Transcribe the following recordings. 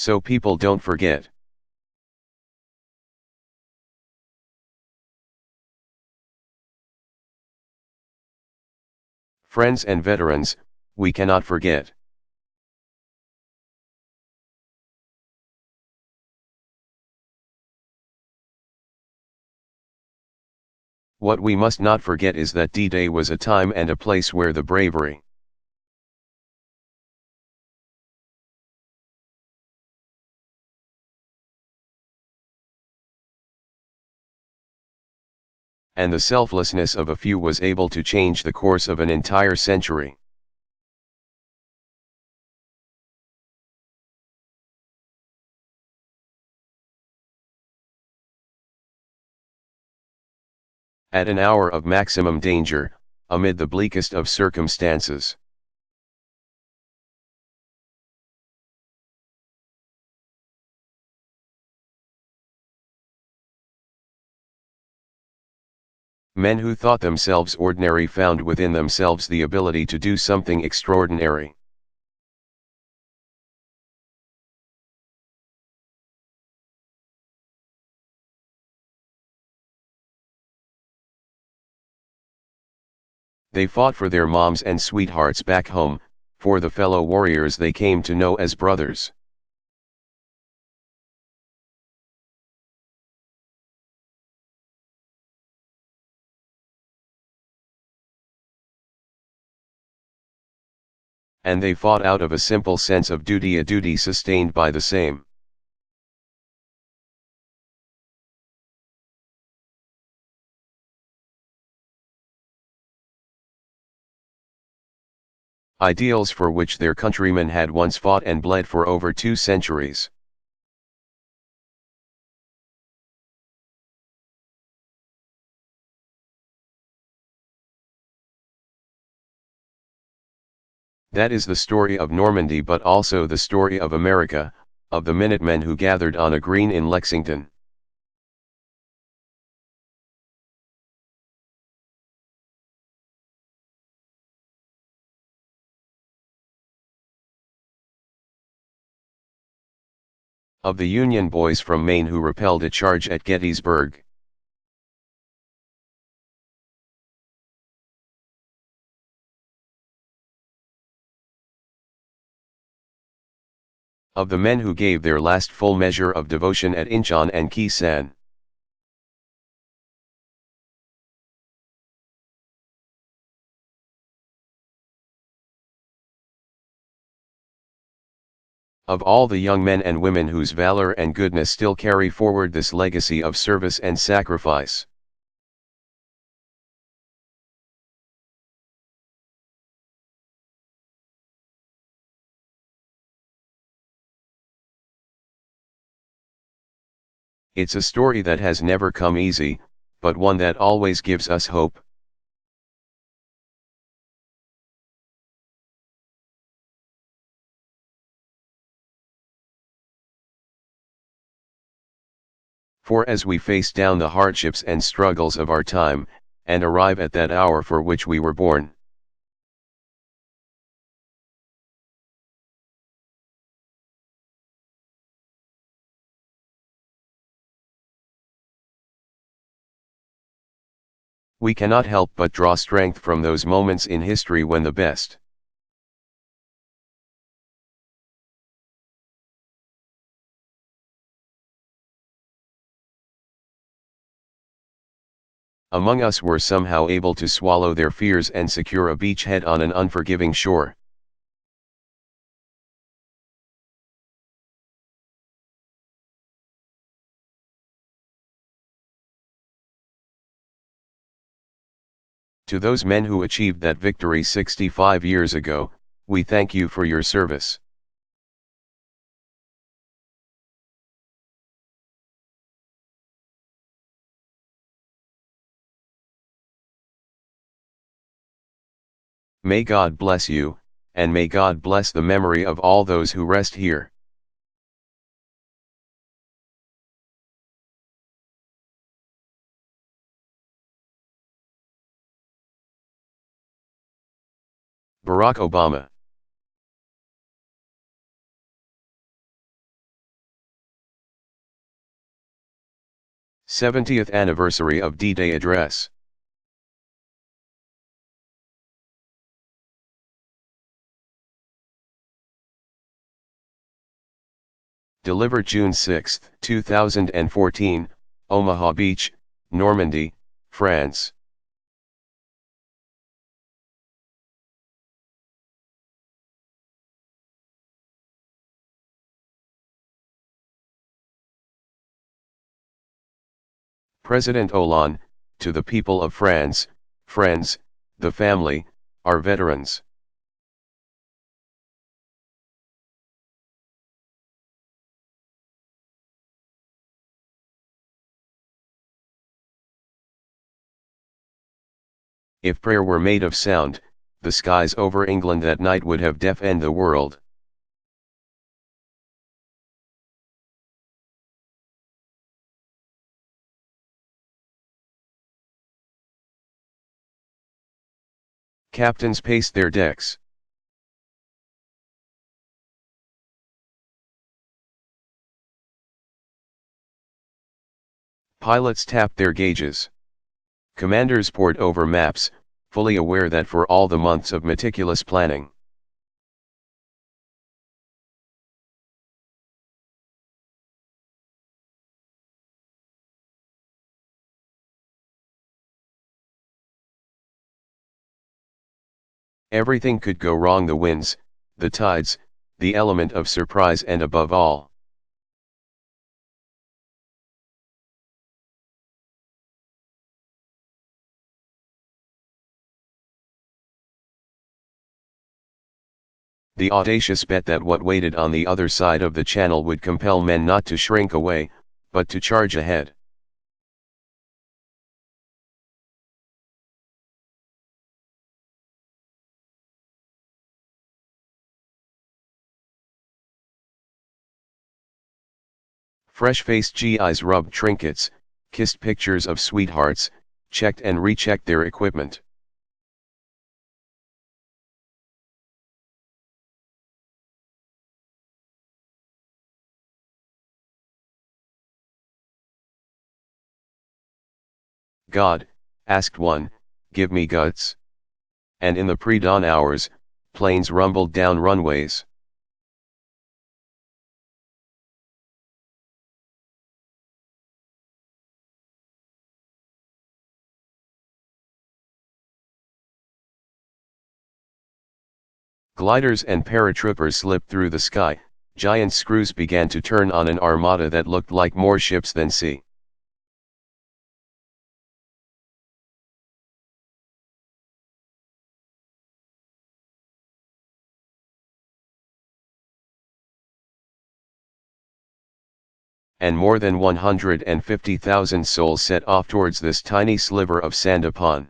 so people don't forget. Friends and veterans, we cannot forget. What we must not forget is that D-Day was a time and a place where the bravery, and the selflessness of a few was able to change the course of an entire century. At an hour of maximum danger, amid the bleakest of circumstances, men who thought themselves ordinary found within themselves the ability to do something extraordinary. They fought for their moms and sweethearts back home, for the fellow warriors they came to know as brothers. And they fought out of a simple sense of duty, a duty sustained by the same. Ideals for which their countrymen had once fought and bled for over 2 centuries. That is the story of Normandy, but also the story of America, of the Minutemen who gathered on a green in Lexington. Of the Union boys from Maine who repelled a charge at Gettysburg. Of the men who gave their last full measure of devotion at Inchon and Keesan. Of all the young men and women whose valor and goodness still carry forward this legacy of service and sacrifice. It's a story that has never come easy, but one that always gives us hope. For as we face down the hardships and struggles of our time, and arrive at that hour for which we were born, we cannot help but draw strength from those moments in history when the best among us were somehow able to swallow their fears and secure a beachhead on an unforgiving shore. To those men who achieved that victory 65 years ago, we thank you for your service. May God bless you, and may God bless the memory of all those who rest here. Barack Obama. 70th Anniversary of D-Day Address. Delivered June 6, 2014, Omaha Beach, Normandy, France. President Hollande, to the people of France, friends, the family, our veterans. If prayer were made of sound, the skies over England that night would have deafened the world. Captains paced their decks. Pilots tapped their gauges. Commanders pored over maps, fully aware that for all the months of meticulous planning, everything could go wrong: the winds, the tides, the element of surprise, and above all, the audacious bet that what waited on the other side of the channel would compel men not to shrink away, but to charge ahead. Fresh-faced GIs rubbed trinkets, kissed pictures of sweethearts, checked and rechecked their equipment. God, asked one, give me guts. And in the pre-dawn hours, planes rumbled down runways. Gliders and paratroopers slipped through the sky, giant screws began to turn on an armada that looked like more ships than sea. And more than 150,000 souls set off towards this tiny sliver of sand upon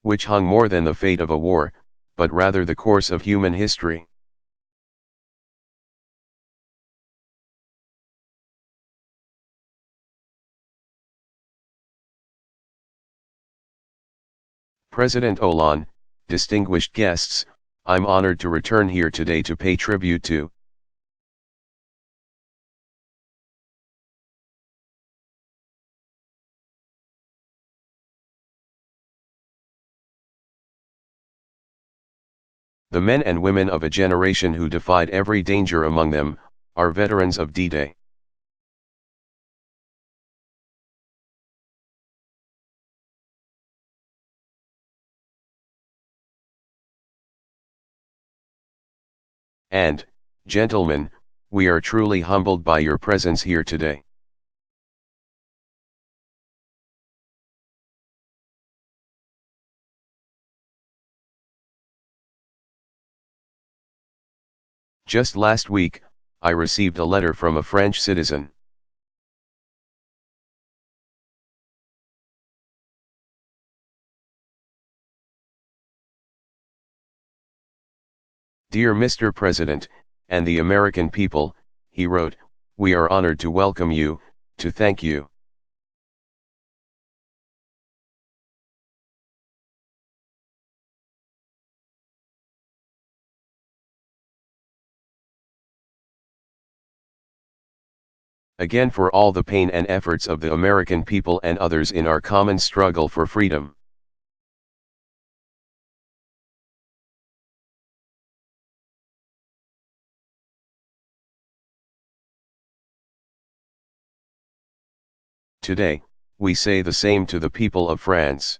which hung more than the fate of a war, but rather the course of human history. President Hollande, distinguished guests, I'm honored to return here today to pay tribute to the men and women of a generation who defied every danger among them, our veterans of D-Day. And, gentlemen, we are truly humbled by your presence here today. Just last week, I received a letter from a French citizen. Dear Mr. President, and the American people, he wrote, we are honored to welcome you, to thank you. Again for all the pain and efforts of the American people and others in our common struggle for freedom. Today, we say the same to the people of France.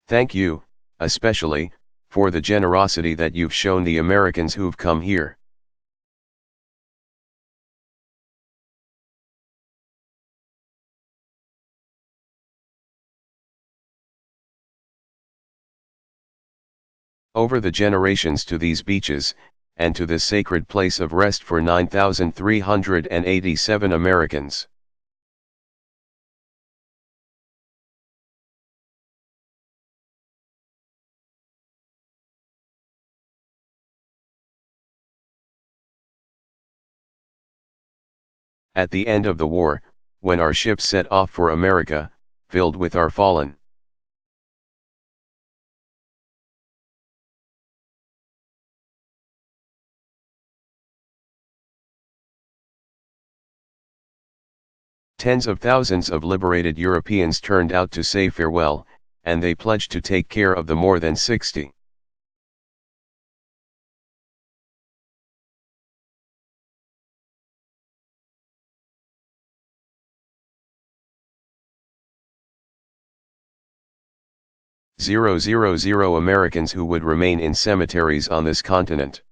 Thank you, especially, for the generosity that you've shown the Americans who've come here. Over the generations to these beaches, and to this sacred place of rest for 9,387 Americans. At the end of the war, when our ships set off for America, filled with our fallen tens of thousands of liberated Europeans turned out to say farewell, and they pledged to take care of the more than 60. Americans who would remain in cemeteries on this continent.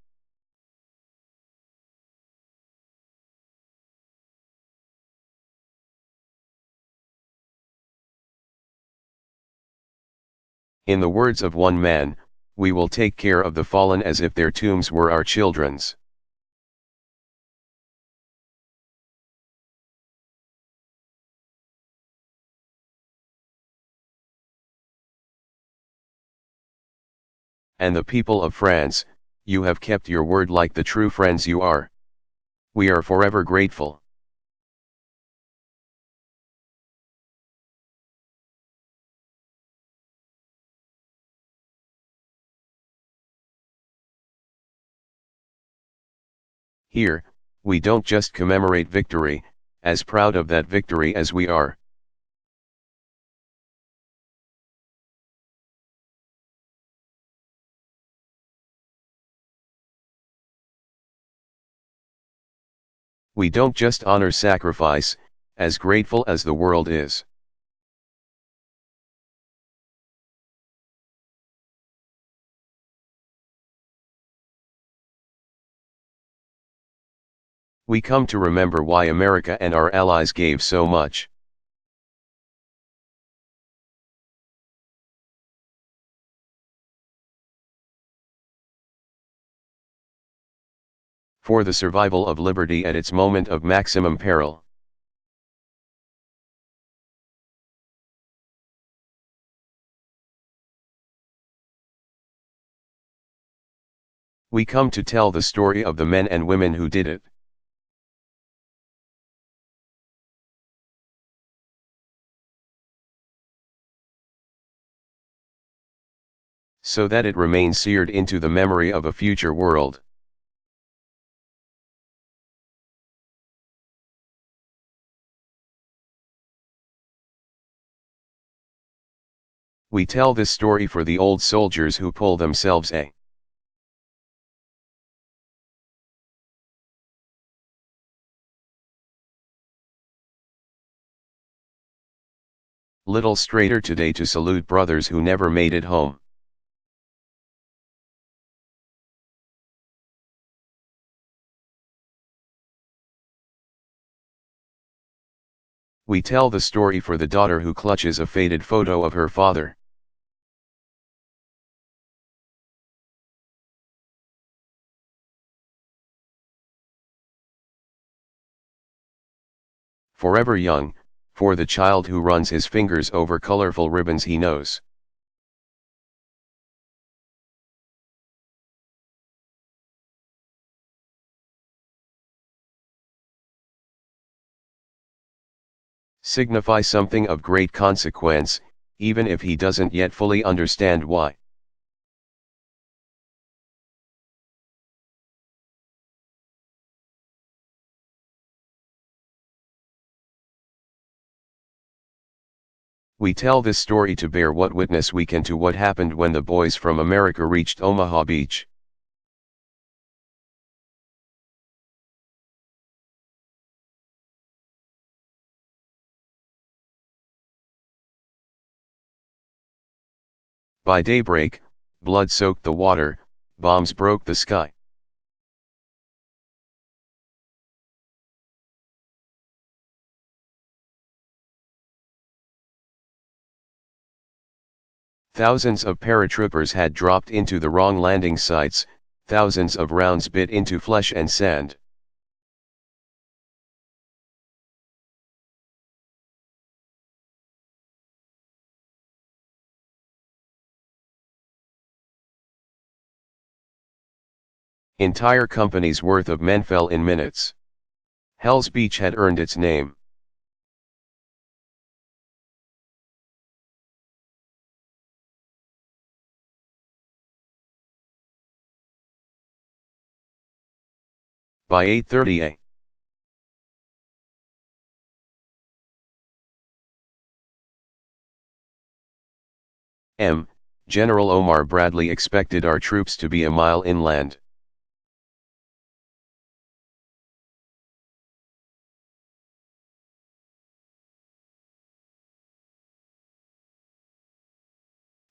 In the words of one man, we will take care of the fallen as if their tombs were our children's. And the people of France, you have kept your word like the true friends you are. We are forever grateful. Here, we don't just commemorate victory, as proud of that victory as we are. We don't just honor sacrifice, as grateful as the world is. We come to remember why America and our allies gave so much. For the survival of liberty at its moment of maximum peril. We come to tell the story of the men and women who did it. So that it remains seared into the memory of a future world. We tell this story for the old soldiers who pull themselves a little straighter today to salute brothers who never made it home. We tell the story for the daughter who clutches a faded photo of her father. Forever young, for the child who runs his fingers over colorful ribbons he knows. Signify something of great consequence, even if he doesn't yet fully understand why. We tell this story to bear what witness we can to what happened when the boys from America reached Omaha Beach. By daybreak, blood soaked the water, bombs broke the sky. Thousands of paratroopers had dropped into the wrong landing sites, thousands of rounds bit into flesh and sand. Entire companies' worth of men fell in minutes. Hell's Beach had earned its name. By 8:30 a.m., General Omar Bradley expected our troops to be a mile inland.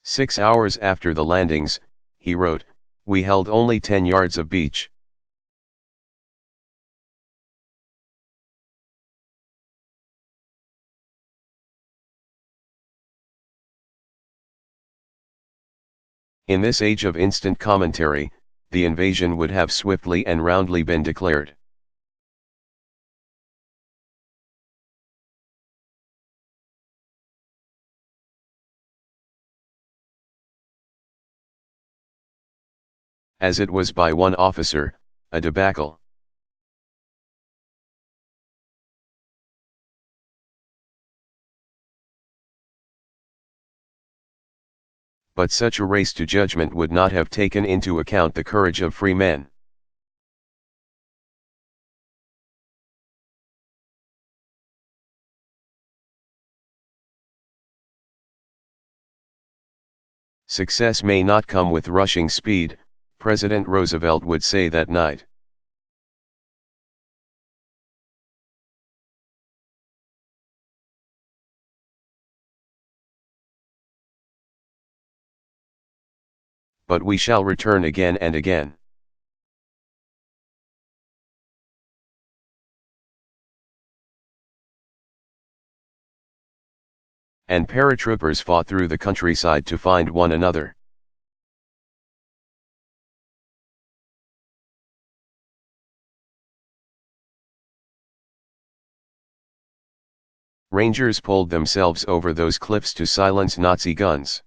"6 hours after the landings," he wrote, "we held only 10 yards of beach. In this age of instant commentary, the invasion would have swiftly and roundly been declared. As it was by one officer, a debacle. But such a race to judgment would not have taken into account the courage of free men. Success may not come with rushing speed, President Roosevelt would say that night. But we shall return again and again. And paratroopers fought through the countryside to find one another. Rangers pulled themselves over those cliffs to silence Nazi guns.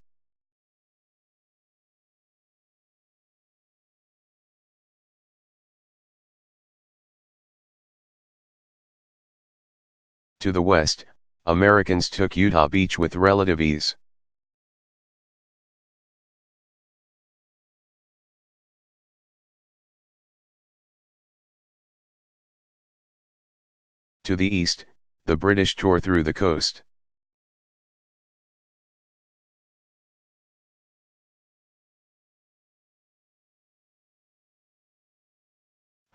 To the west, Americans took Utah Beach with relative ease. To the east, the British tore through the coast.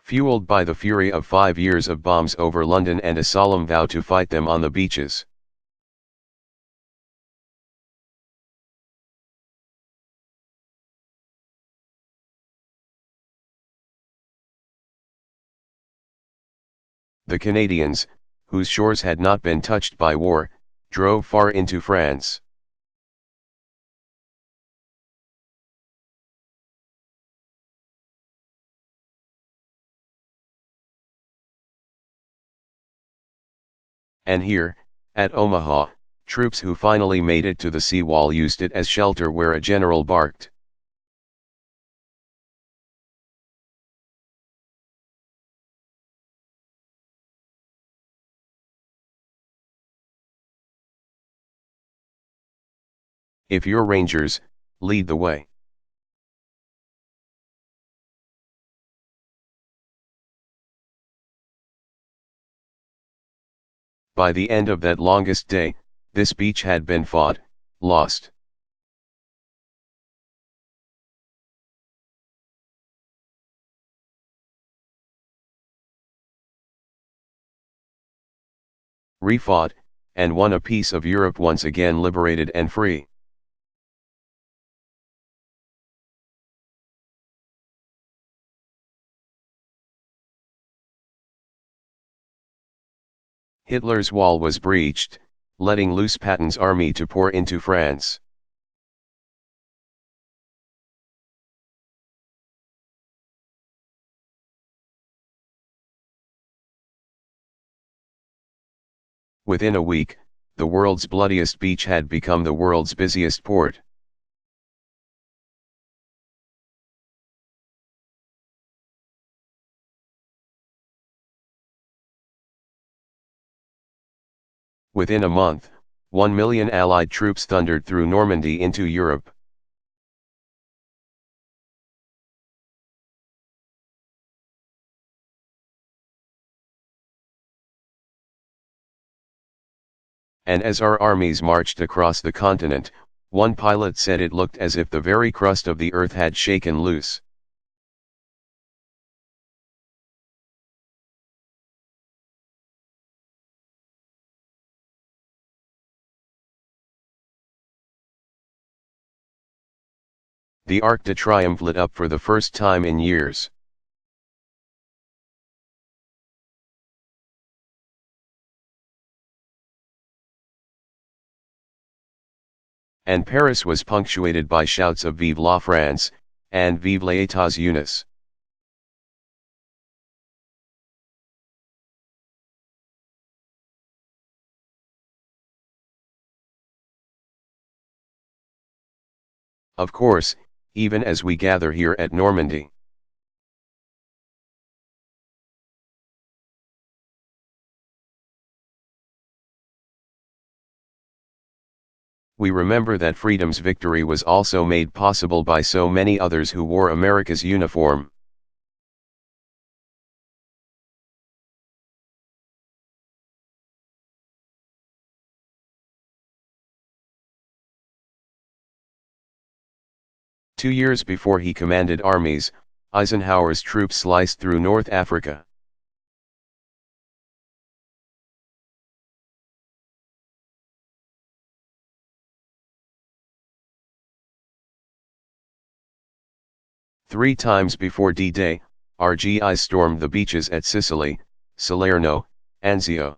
Fueled by the fury of 5 years of bombs over London and a solemn vow to fight them on the beaches. The Canadians, whose shores had not been touched by war, drove far into France. And here, at Omaha, troops who finally made it to the seawall used it as shelter where a general barked. If you're Rangers, lead the way. By the end of that longest day, this beach had been fought, lost. Refought, and won a piece of Europe once again liberated and free. Hitler's wall was breached, letting loose Patton's army to pour into France. Within a week, the world's bloodiest beach had become the world's busiest port. Within a month, 1 million Allied troops thundered through Normandy into Europe. And as our armies marched across the continent, one pilot said it looked as if the very crust of the earth had shaken loose. The Arc de Triomphe lit up for the first time in years. And Paris was punctuated by shouts of Vive la France, and Vive les États-Unis. Of course, even as we gather here at Normandy. We remember that freedom's victory was also made possible by so many others who wore America's uniform. Two years before he commanded armies, Eisenhower's troops sliced through North Africa. Three times before D-Day, our GIs stormed the beaches at Sicily, Salerno, Anzio.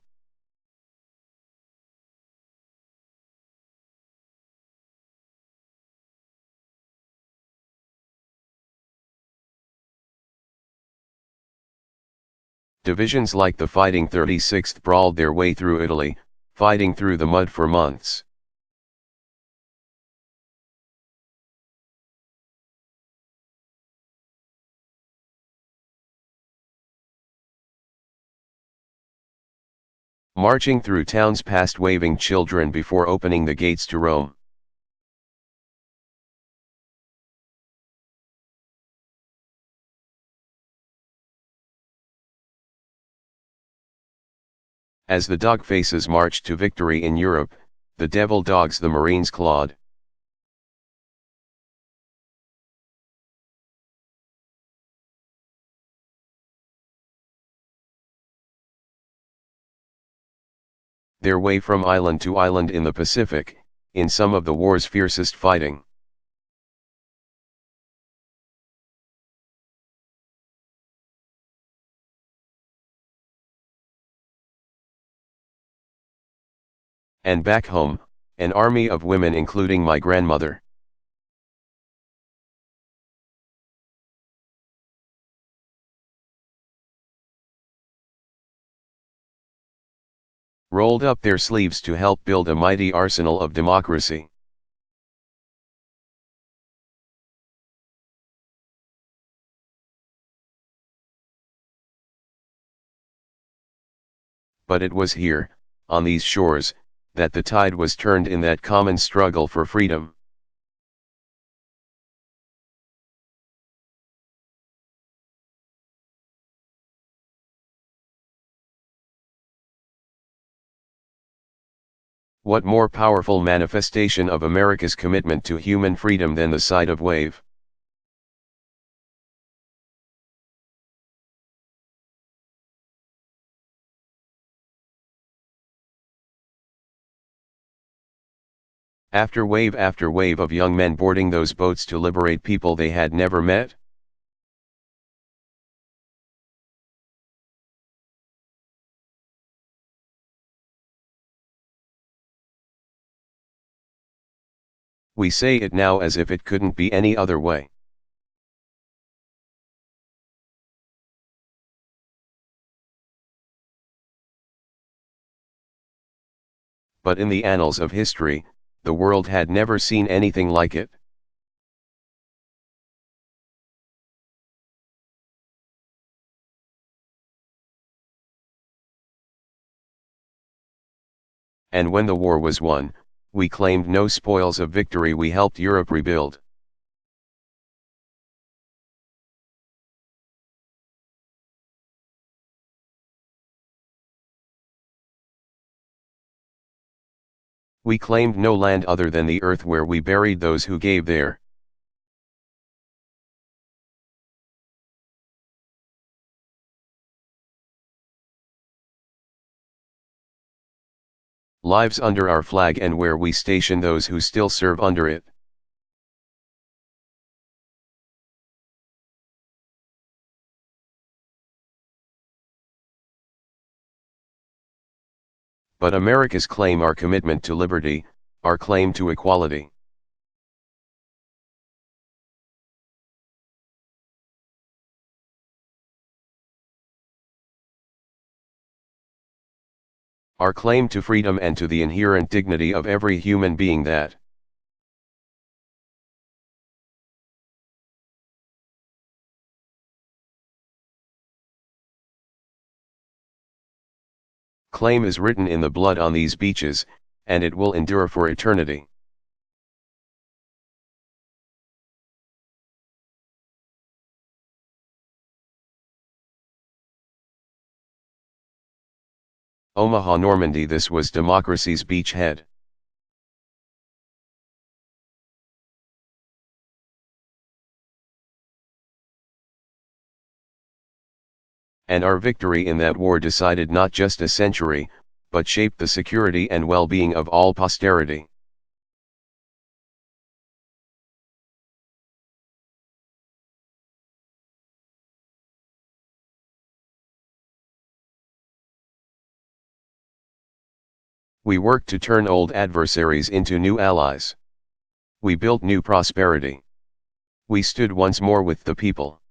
Divisions like the Fighting 36th brawled their way through Italy, fighting through the mud for months. Marching through towns past waving children before opening the gates to Rome. As the dog faces marched to victory in Europe, the devil dogs the Marines clawed. Their way from island to island in the Pacific, in some of the war's fiercest fighting. And back home, an army of women including my grandmother. Rolled up their sleeves to help build a mighty arsenal of democracy. But it was here, on these shores, that the tide was turned in that common struggle for freedom. What more powerful manifestation of America's commitment to human freedom than the sight of wave? After wave of young men boarding those boats to liberate people they had never met? We say it now as if it couldn't be any other way. But in the annals of history, the world had never seen anything like it. And when the war was won, we claimed no spoils of victory, we helped Europe rebuild. We claimed no land other than the earth where we buried those who gave there. Lives under our flag and where we station those who still serve under it. But America's claim, our commitment to liberty, our claim to equality. Our claim to freedom and to the inherent dignity of every human being that claim is written in the blood on these beaches, and it will endure for eternity. Omaha, Normandy, this was democracy's beachhead. And our victory in that war decided not just a century, but shaped the security and well-being of all posterity. We worked to turn old adversaries into new allies. We built new prosperity. We stood once more with the people.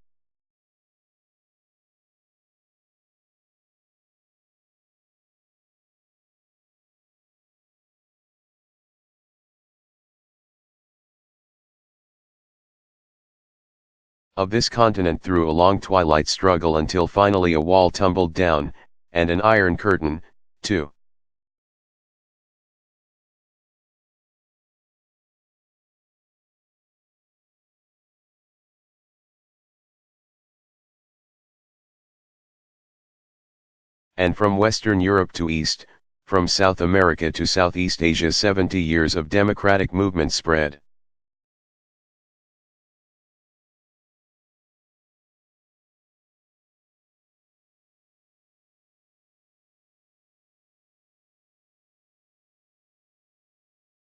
Of this continent through a long twilight struggle until finally a wall tumbled down, and an iron curtain, too. And from Western Europe to East, from South America to Southeast Asia, 70 years of democratic movement spread.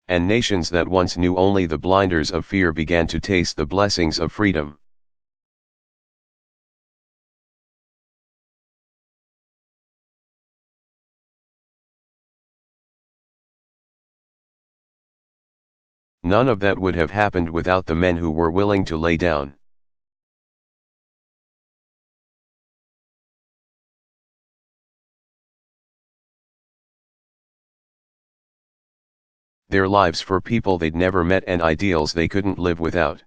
And nations that once knew only the blinders of fear began to taste the blessings of freedom. None of that would have happened without the men who were willing to lay down their lives for people they'd never met and ideals they couldn't live without.